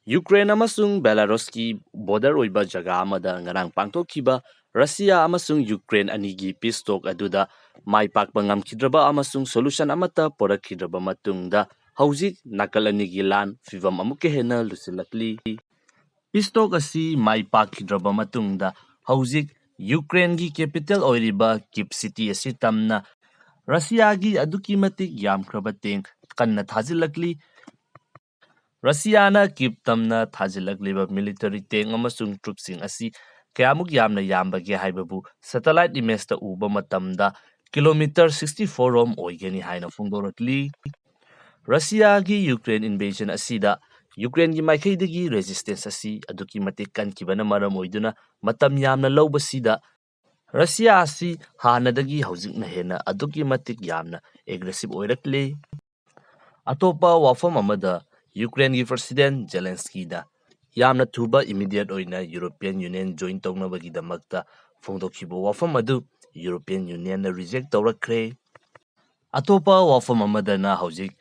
Ukraine amasung Belaruski border oiba jaga amada ngarang pangtokhiba Russia amasung Ukraine anigi peace talk aduda mai pakpa ngamkhidraba amasung solution amata porakhidraba matungda hauzik nakal anigi lan fivam amuke hena lusilakli. Peace talk asi mai pakhidraba matungda hauzik Ukraine gi capital oiriba Kyiv city asi tamna Russia gi aduki matik yamkhraba teng kanna thajilakli. Russiana Kyiv Tamna Thajinlakhre military tank amasung troops asi kayamuk yamna yambage haibabu satellite image ta uba matamda kilometer 64 rom oigani haina phongdorakli. Russia gi Ukraine invasion asida Ukraine gi maikhaidagi resistance asi aduki matik kankibana maram oiduna matam yamna lawbasida Russia asi hanadagi haujikna hena aduki matik yamna aggressive oirakle. Atopa wafam amada Ukraine gi President Zelensky da yamna thuba immediate oina European Union join tognabagi damakta phongdokhiba wafam adu European Union na reject tawrakre. Atopa wafam amadana hojik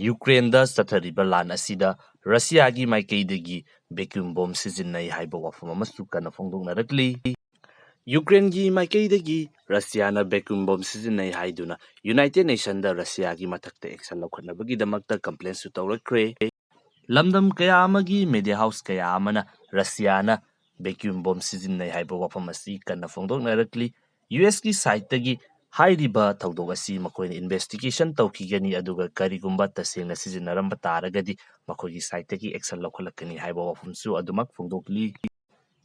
Ukraine da sathariba lan asida Russia gi maikeidagi vacuum bomb sizinai haiba wafam amasu kana phongdoknarakli. Ukraine gi maikeidagi Russia na vacuum bomb sizinai haiduna United Nations da Russia gi mathakta action lawkhatnabagi damakta complaint su tawrakre. Lamdam kaya amagi media house kaya amana Russiana vacuum bomb sizinai haiba wafam asi kana phongdoknarakli. US ki side tagi hairiba tawdok asi makoina investigation tawkhigani aduga karigumba tasengna sizinaramba taragadi makoigi side tagi action lawkhalakani haiba wafamsu adumak phongdokli.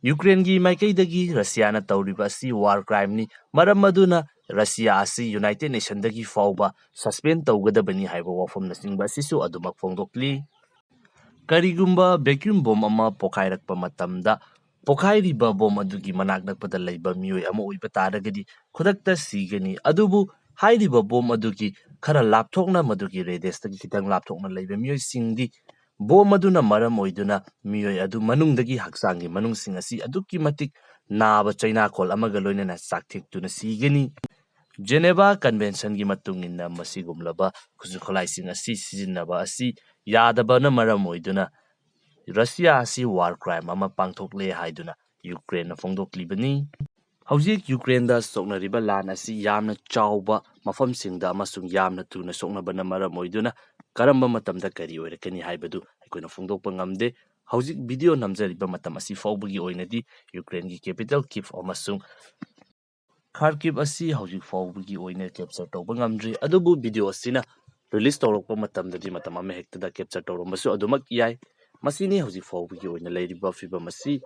Ukraine gi maikaidagi Russiana tawriba asi war crime ni maram maduna Russia asi United Nations dagi fawba suspend tawgadabani haiba wafam nasingba asisu adumak phongdokli. Karigumba vacuum bomb ama pokhairakpa matamda pokhairiba bomb adugi manak nakpada leiba mioi ama oiba taragadi khudakta sigani adubu hairiba bomb adugi khara lapthokna madugi radius tagi khitang lapthokna leiba mioi singdi bomb aduna maram oiduna mioi adu manungdagi haksangi manungsing asi aduki matik naba China khol amaga loinana sakthektuna sigani. Geneva Convention gi matungina masigumlaba khuzukholai asi sizinaba asi yadabana maram oiduna Russia asi war crime ama pangthokle haiduna Ukraine na phongdoklibani. Hauzik Ukraine da soknariba lan asi yamna chawba mafamsingda amasung yamna tuna soknabana maram oiduna karamba matamda kari oirakani haibadu aikoina phongdokpa ngamde. Hauzik video namjariba matam asi fawbagi oinadi Ukraine gi capital Kyiv amasung Kharkiv asi hauzik fawbagi oina capture tawba ngamdri adubu video asina release tawrokpa matamdadi matam ama hektada capture tawrombasu adumak yai. Masini hauzik fawbagi oina leiriba fibam asi